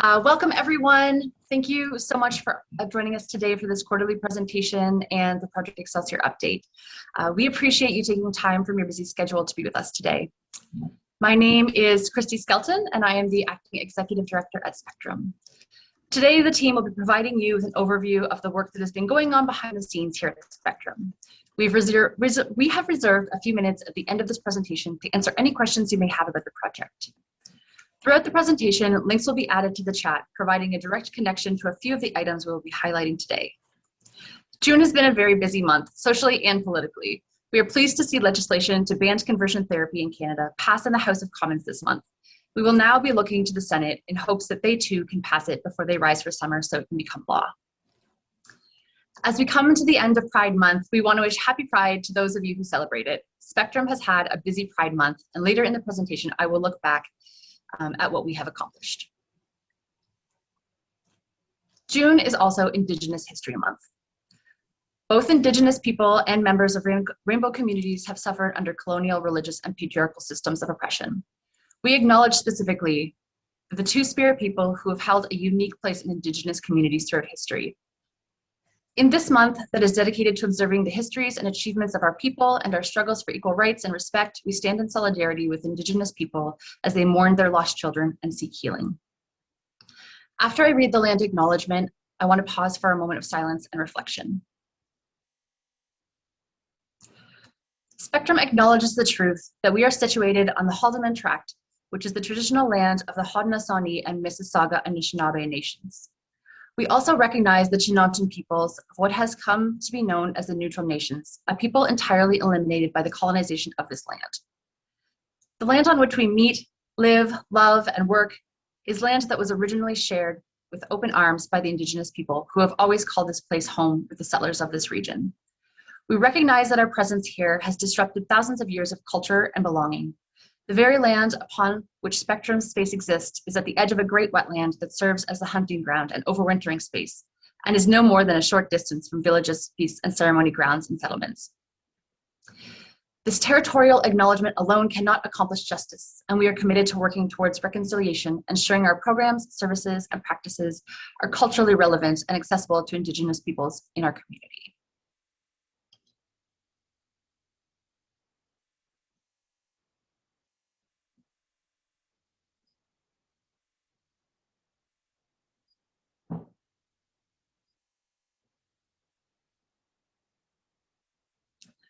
Welcome everyone. Thank you so much for joining us today for this quarterly presentation and the Project Excelsior update. We appreciate you taking time from your busy schedule to be with us today. My name is Christy Skelton and I am the Acting Executive Director at Spectrum. Today the team will be providing you with an overview of the work that has been going on behind the scenes here at Spectrum. We have reserved a few minutes at the end of this presentation to answer any questions you may have about the project. Throughout the presentation, links will be added to the chat, providing a direct connection to a few of the items we will be highlighting today. June has been a very busy month, socially and politically. We are pleased to see legislation to ban conversion therapy in Canada pass in the House of Commons this month. We will now be looking to the Senate in hopes that they too can pass it before they rise for summer so it can become law. As we come to the end of Pride Month, we want to wish Happy Pride to those of you who celebrate it. Spectrum has had a busy Pride Month, and later in the presentation, I will look back at what we have accomplished. June is also Indigenous History Month. Both Indigenous people and members of rainbow communities have suffered under colonial, religious, and patriarchal systems of oppression. We acknowledge specifically the Two-Spirit people who have held a unique place in Indigenous communities throughout history. In this month that is dedicated to observing the histories and achievements of our people and our struggles for equal rights and respect, we stand in solidarity with Indigenous people as they mourn their lost children and seek healing. After I read the land acknowledgement, I want to pause for a moment of silence and reflection. Spectrum acknowledges the truth that we are situated on the Haldimand Tract, which is the traditional land of the Haudenosaunee and Mississauga Anishinaabe nations. We also recognize the Chinantan peoples of what has come to be known as the Neutral Nations, a people entirely eliminated by the colonization of this land. The land on which we meet, live, love, and work is land that was originally shared with open arms by the Indigenous people who have always called this place home with the settlers of this region. We recognize that our presence here has disrupted thousands of years of culture and belonging. The very land upon which Spectrum space exists is at the edge of a great wetland that serves as the hunting ground and overwintering space, and is no more than a short distance from villages, feasts, and ceremony grounds and settlements. This territorial acknowledgement alone cannot accomplish justice, and we are committed to working towards reconciliation, ensuring our programs, services, and practices are culturally relevant and accessible to Indigenous peoples in our community.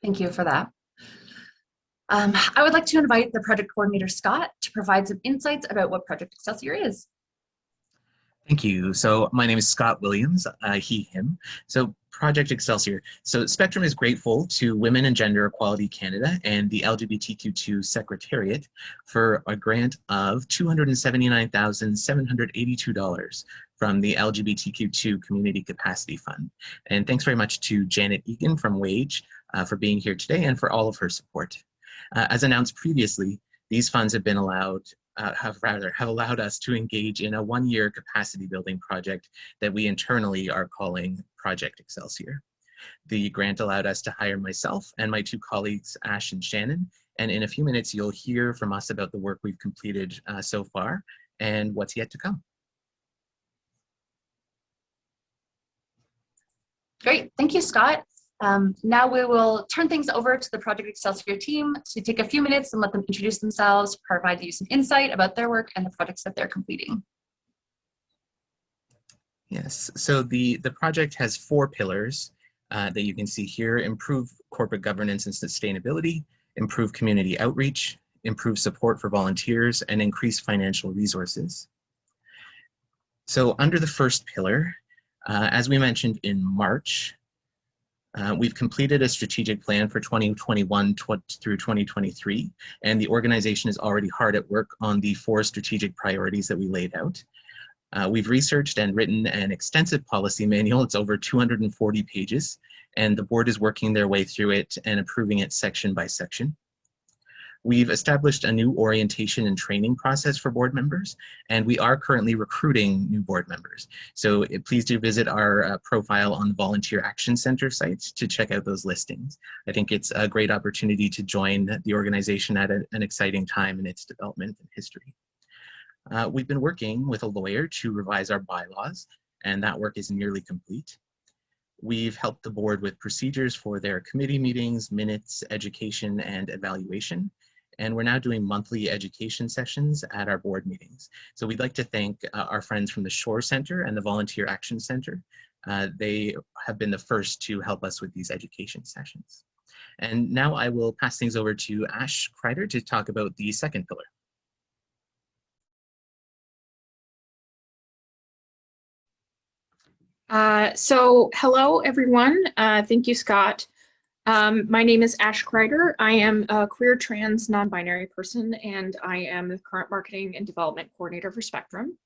Thank you for that. I would like to invite the project coordinator, Scott, to provide some insights about what Project Excelsior is. Thank you. So my name is Scott Williams, he, him. So Project Excelsior. So Spectrum is grateful to Women and Gender Equality Canada and the LGBTQ2 Secretariat for a grant of $279,782 from the LGBTQ2 Community Capacity Fund. And thanks very much to Janet Egan from WAGE for being here today and for all of her support. As announced previously, these funds have been have allowed us to engage in a one-year capacity building project that we internally are calling Project Excelsior. The grant allowed us to hire myself and my two colleagues, Ash and Shannon, and in a few minutes you'll hear from us about the work we've completed so far and what's yet to come. Great, thank you, Scott. Now we will turn things over to the Project Excelsior team to take a few minutes and let them introduce themselves, provide you some insight about their work and the projects that they're completing. Yes, so the project has 4 pillars that you can see here: improve corporate governance and sustainability, improve community outreach, improve support for volunteers, and increase financial resources. So under the first pillar, as we mentioned in March, we've completed a strategic plan for 2021 through 2023, and the organization is already hard at work on the 4 strategic priorities that we laid out. We've researched and written an extensive policy manual. It's over 240 pages, and the board is working their way through it and approving it section by section. We've established a new orientation and training process for board members, and we are currently recruiting new board members. So please do visit our profile on the Volunteer Action Center site to check out those listings. I think it's a great opportunity to join the organization at an exciting time in its development and history. We've been working with a lawyer to revise our bylaws, and that work is nearly complete. We've helped the board with procedures for their committee meetings, minutes, education, and evaluation. And we're now doing monthly education sessions at our board meetings. So we'd like to thank our friends from the Shore Center and the Volunteer Action Center. They have been the first to help us with these education sessions. And now I will pass things over to Ash Kreider to talk about the second pillar. So hello, everyone. Thank you, Scott. My name is Ash Kreider. I am a queer trans non-binary person, and I am the current marketing and development coordinator for Spectrum.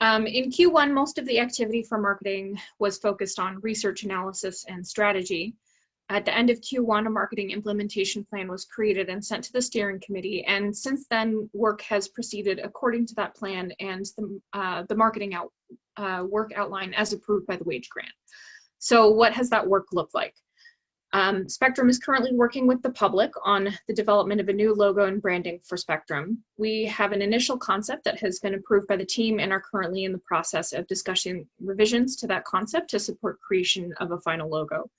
In Q1, most of the activity for marketing was focused on research analysis and strategy. At the end of Q1, a marketing implementation plan was created and sent to the steering committee, and since then, work has proceeded according to that plan and the marketing work outline as approved by the wage grant. So what has that work looked like? Spectrum is currently working with the public on the development of a new logo and branding for Spectrum. We have an initial concept that has been approved by the team and are currently in the process of discussing revisions to that concept to support creation of a final logo.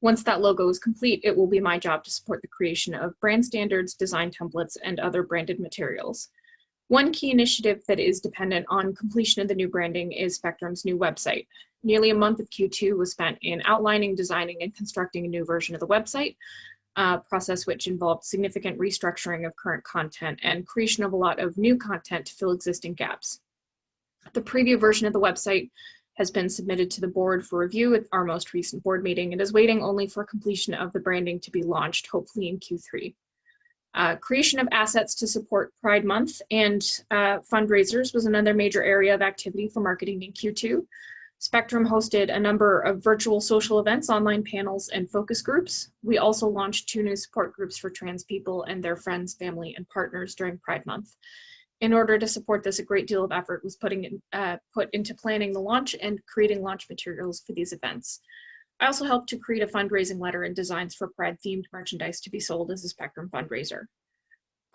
Once that logo is complete, it will be my job to support the creation of brand standards, design templates, and other branded materials. One key initiative that is dependent on completion of the new branding is Spectrum's new website. Nearly a month of Q2 was spent in outlining, designing, and constructing a new version of the website, a process which involved significant restructuring of current content and creation of a lot of new content to fill existing gaps. The preview version of the website has been submitted to the board for review at our most recent board meeting and is waiting only for completion of the branding to be launched, hopefully in Q3. Creation of assets to support Pride Month and fundraisers was another major area of activity for marketing in Q2. Spectrum hosted a number of virtual social events, online panels, and focus groups. We also launched 2 new support groups for trans people and their friends, family, and partners during Pride Month. In order to support this, a great deal of effort was put into planning the launch and creating launch materials for these events. I also helped to create a fundraising letter and designs for Pride-themed merchandise to be sold as a Spectrum fundraiser.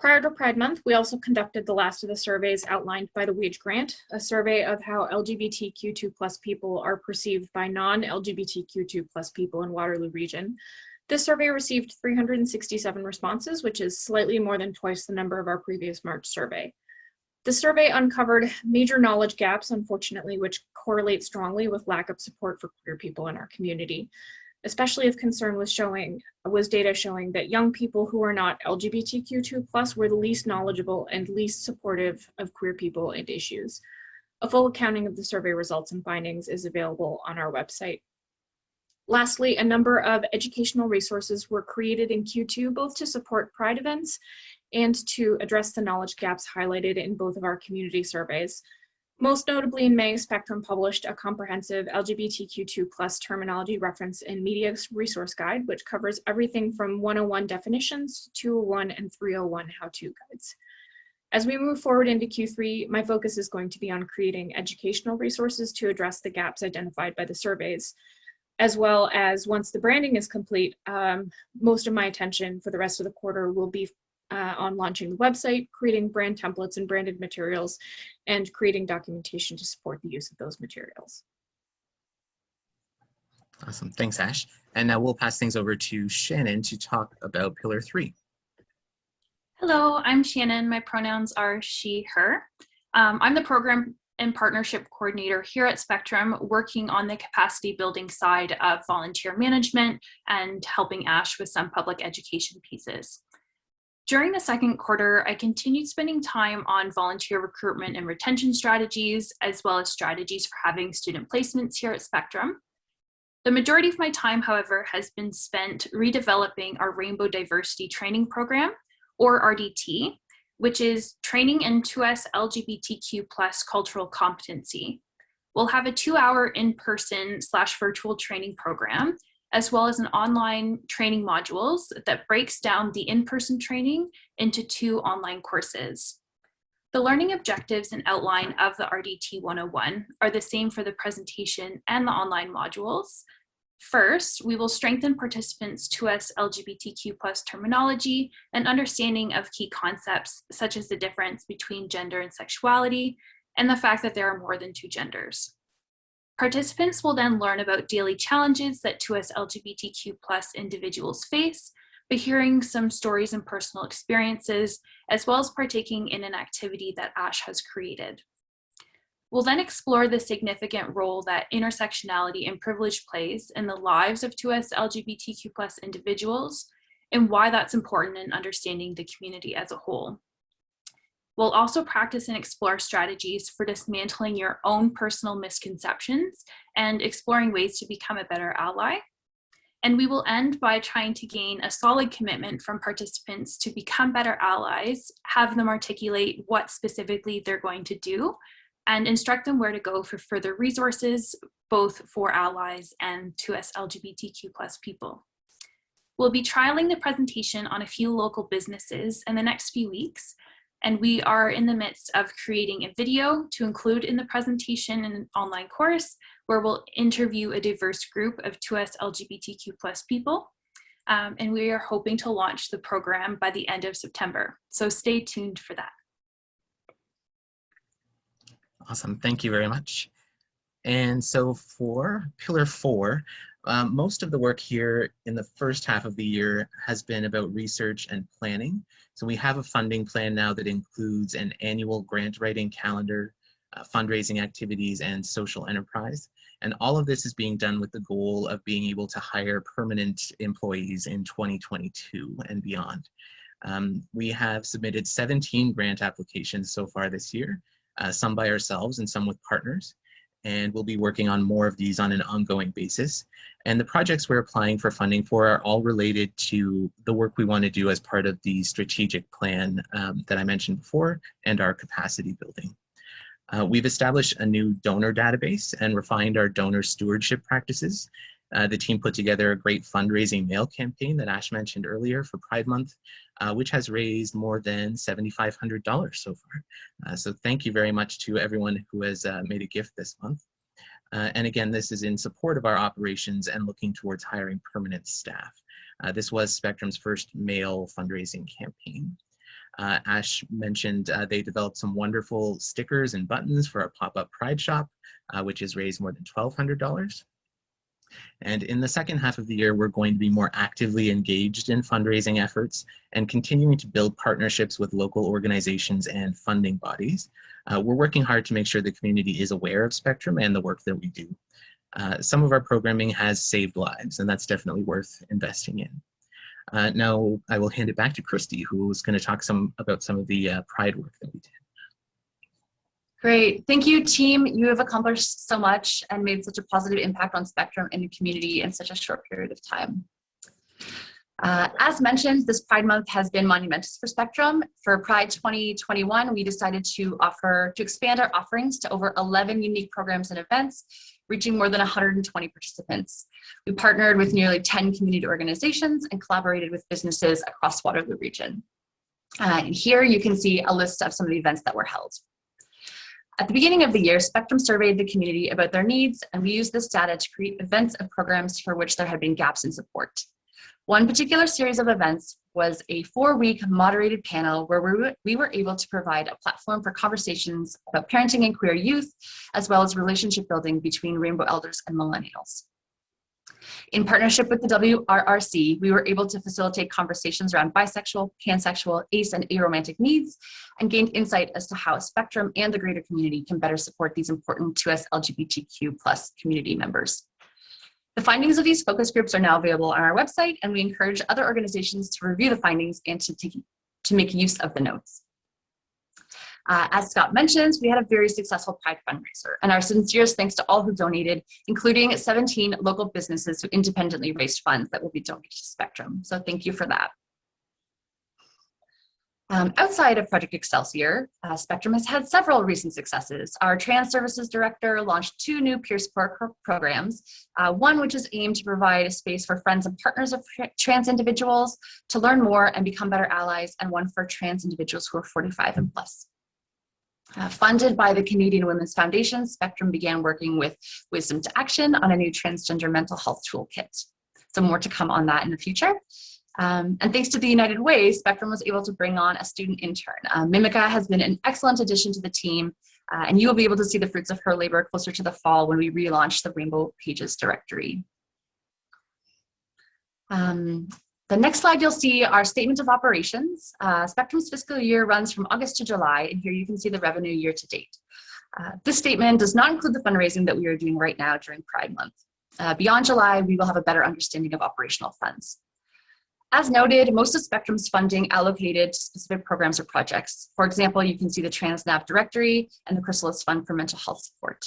Prior to Pride Month, we also conducted the last of the surveys outlined by the wage grant, a survey of how LGBTQ2+ people are perceived by non-LGBTQ2+ people in Waterloo region. This survey received 367 responses, which is slightly more than twice the number of our previous March survey. The survey uncovered major knowledge gaps, unfortunately, which correlate strongly with lack of support for queer people in our community. Especially of concern was data showing that young people who are not LGBTQ2+ were the least knowledgeable and least supportive of queer people and issues. A full accounting of the survey results and findings is available on our website. Lastly, a number of educational resources were created in Q2, both to support Pride events and to address the knowledge gaps highlighted in both of our community surveys. Most notably in May, Spectrum published a comprehensive LGBTQ2+ terminology reference and media resource guide, which covers everything from 101 definitions, 201 and 301 how-to guides. As we move forward into Q3, my focus is going to be on creating educational resources to address the gaps identified by the surveys, as well as once the branding is complete, most of my attention for the rest of the quarter will be on launching the website, creating brand templates and branded materials, and creating documentation to support the use of those materials. Awesome, thanks Ash. And now we'll pass things over to Shannon to talk about Pillar 3. Hello, I'm Shannon. My pronouns are she, her. I'm the program and partnership coordinator here at Spectrum, working on the capacity building side of volunteer management and helping Ash with some public education pieces. During the second quarter, I continued spending time on volunteer recruitment and retention strategies, as well as strategies for having student placements here at Spectrum. The majority of my time, however, has been spent redeveloping our Rainbow Diversity Training Program, or RDT, which is training into us LGBTQ+ cultural competency. We'll have a 2-hour in-person / virtual training program, as well as an online training modules that breaks down the in-person training into 2 online courses. The learning objectives and outline of the RDT 101 are the same for the presentation and the online modules. First, we will strengthen participants' 2S LGBTQ+ terminology and understanding of key concepts such as the difference between gender and sexuality and the fact that there are more than two genders. Participants will then learn about daily challenges that 2S LGBTQ+ individuals face by hearing some stories and personal experiences, as well as partaking in an activity that ASH has created. We'll then explore the significant role that intersectionality and privilege plays in the lives of 2S LGBTQ+ individuals and why that's important in understanding the community as a whole. We'll also practice and explore strategies for dismantling your own personal misconceptions and exploring ways to become a better ally. And we will end by trying to gain a solid commitment from participants to become better allies, have them articulate what specifically they're going to do, and instruct them where to go for further resources, both for allies and 2S LGBTQ+ people. We'll be trialing the presentation on a few local businesses in the next few weeks, and we are in the midst of creating a video to include in the presentation in an online course where we'll interview a diverse group of 2S LGBTQ+ people. And we are hoping to launch the program by the end of September. So stay tuned for that. Awesome, thank you very much. And so for Pillar 4, most of the work here in the first half of the year has been about research and planning. So we have a funding plan now that includes an annual grant writing calendar, fundraising activities, and social enterprise. And all of this is being done with the goal of being able to hire permanent employees in 2022 and beyond. We have submitted 17 grant applications so far this year, some by ourselves and some with partners. And we'll be working on more of these on an ongoing basis. And the projects we're applying for funding for are all related to the work we want to do as part of the strategic plan that I mentioned before and our capacity building. We've established a new donor database and refined our donor stewardship practices. The team put together a great fundraising mail campaign that Ash mentioned earlier for Pride Month, which has raised more than $7,500 so far. So thank you very much to everyone who has made a gift this month. And again, this is in support of our operations and looking towards hiring permanent staff. This was Spectrum's first mail fundraising campaign. Ash mentioned they developed some wonderful stickers and buttons for our pop-up Pride shop, which has raised more than $1,200. And in the second half of the year, we're going to be more actively engaged in fundraising efforts and continuing to build partnerships with local organizations and funding bodies. We're working hard to make sure the community is aware of Spectrum and the work that we do. Some of our programming has saved lives, and that's definitely worth investing in. Now, I will hand it back to Christy, who is going to talk about some of the Pride work that we did. Great. Thank you, team. You have accomplished so much and made such a positive impact on Spectrum and the community in such a short period of time. As mentioned, this Pride Month has been monumentous for Spectrum. For Pride 2021, we decided to expand our offerings to over 11 unique programs and events, reaching more than 120 participants. We partnered with nearly 10 community organizations and collaborated with businesses across Waterloo region. And here you can see a list of some of the events that were held. At the beginning of the year, Spectrum surveyed the community about their needs, and we used this data to create events and programs for which there had been gaps in support. One particular series of events was a 4-week moderated panel where we were able to provide a platform for conversations about parenting and queer youth, as well as relationship building between rainbow elders and millennials. In partnership with the WRRC, we were able to facilitate conversations around bisexual, pansexual, ace, and aromantic needs, and gained insight as to how Spectrum and the greater community can better support these important 2S LGBTQ+ community members. The findings of these focus groups are now available on our website, and we encourage other organizations to review the findings and to make use of the notes. As Scott mentioned, we had a very successful Pride fundraiser, and our sincerest thanks to all who donated, including 17 local businesses who independently raised funds that will be donated to Spectrum. So thank you for that. Outside of Project Excelsior, Spectrum has had several recent successes. Our Trans Services Director launched 2 new peer support programs, one which is aimed to provide a space for friends and partners of trans individuals to learn more and become better allies, and one for trans individuals who are 45 and plus. Funded by the Canadian Women's Foundation, Spectrum began working with Wisdom to Action on a new transgender mental health toolkit. So more to come on that in the future. And thanks to the United Way, Spectrum was able to bring on a student intern. Mimica has been an excellent addition to the team, and you will be able to see the fruits of her labor closer to the fall when we relaunch the Rainbow Pages directory. The next slide you'll see our statement of operations. Spectrum's fiscal year runs from August to July, and here you can see the revenue year to date. This statement does not include the fundraising that we are doing right now during Pride Month. Beyond July, we will have a better understanding of operational funds. As noted, most of Spectrum's funding allocated to specific programs or projects. For example, you can see the TransNav directory and the Chrysalis Fund for mental health support.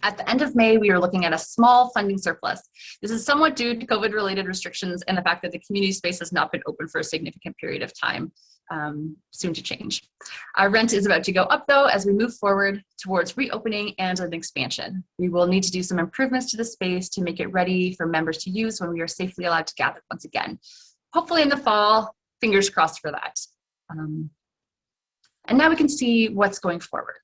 At the end of May, we are looking at a small funding surplus. This is somewhat due to COVID-related restrictions and the fact that the community space has not been open for a significant period of time, soon to change. Our rent is about to go up though as we move forward towards reopening and an expansion. We will need to do some improvements to the space to make it ready for members to use when we are safely allowed to gather once again. Hopefully in the fall, fingers crossed for that. And now we can see what's going forward.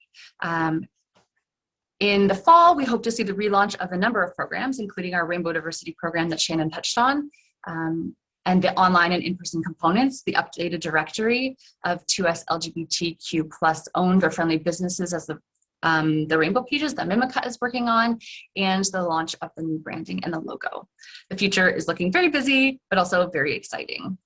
In the fall, we hope to see the relaunch of a number of programs, including our Rainbow Diversity program that Shannon touched on, and the online and in-person components, the updated directory of 2S LGBTQ+ owned or friendly businesses as the Rainbow Pages that Mimica is working on, and the launch of the new branding and the logo. The future is looking very busy, but also very exciting.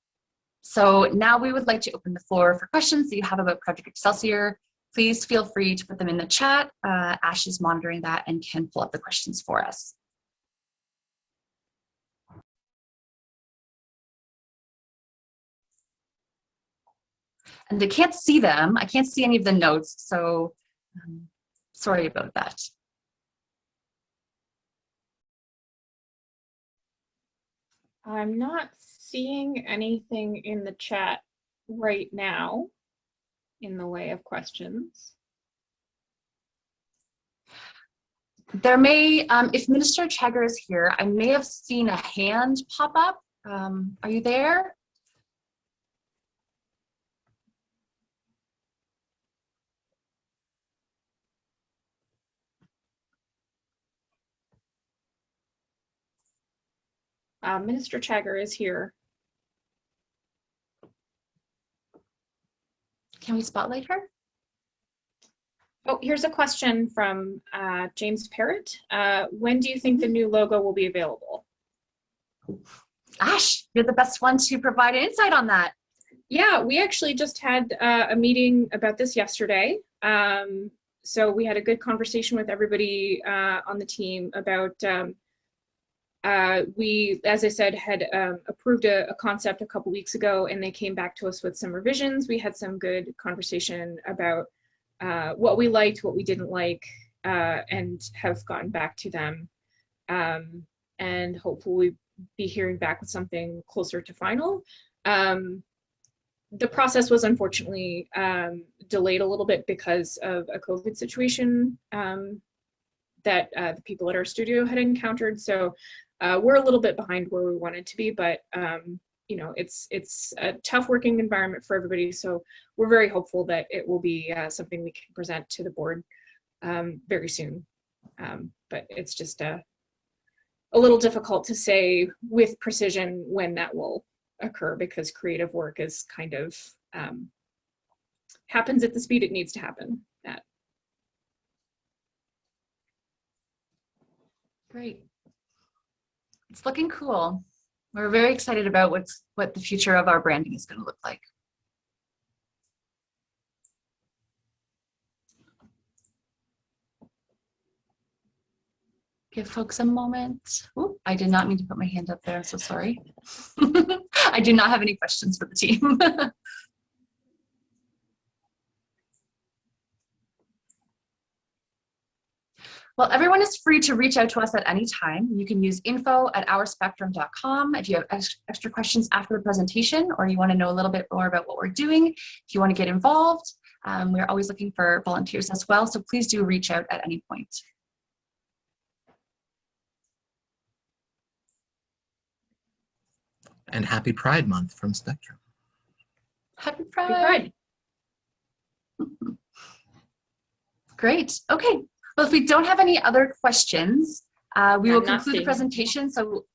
So now we would like to open the floor for questions that you have about Project Excelsior. Please feel free to put them in the chat. Ash is monitoring that and can pull up the questions for us. And I can't see them. I can't see any of the notes, so sorry about that. I'm not seeing anything in the chat right now in the way of questions. There may, if Minister Chagger is here, I may have seen a hand pop up. Are you there? Minister Chagger is here. Can we spotlight her? Oh, here's a question from James Parrott. When do you think the new logo will be available? Ash, you're the best one to provide an insight on that. Yeah, we actually just had a meeting about this yesterday. So we had a good conversation with everybody on the team about, we, as I said, had approved a concept a couple weeks ago, and they came back to us with some revisions. We had some good conversation about what we liked, what we didn't like, and have gotten back to them. And hopefully be hearing back with something closer to final. The process was unfortunately delayed a little bit because of a COVID situation that the people at our studio had encountered. So we're a little bit behind where we wanted to be, but you know, it's a tough working environment for everybody. So we're very hopeful that it will be something we can present to the board very soon. But it's just a little difficult to say with precision when that will occur, because creative work is kind of happens at the speed it needs to happen at. Great. It's looking cool. We're very excited about what the future of our branding is going to look like. Give folks a moment. Ooh, I did not mean to put my hand up there. I'm so sorry. I do not have any questions for the team. Well, everyone is free to reach out to us at any time. You can use info@ourspectrum.com if you have extra questions after the presentation, or you want to know a little bit more about what we're doing. If you want to get involved, we're always looking for volunteers as well. So please do reach out at any point. And happy Pride Month from Spectrum. Happy Pride. Happy Pride. Great. Okay. Well, if we don't have any other questions, we will I'm not conclude the seeing. presentation. So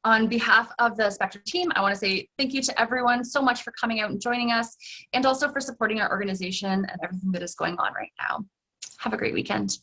on behalf of the Spectrum team, I want to say thank you to everyone so much for coming out and joining us, and also for supporting our organization and everything that is going on right now. Have a great weekend.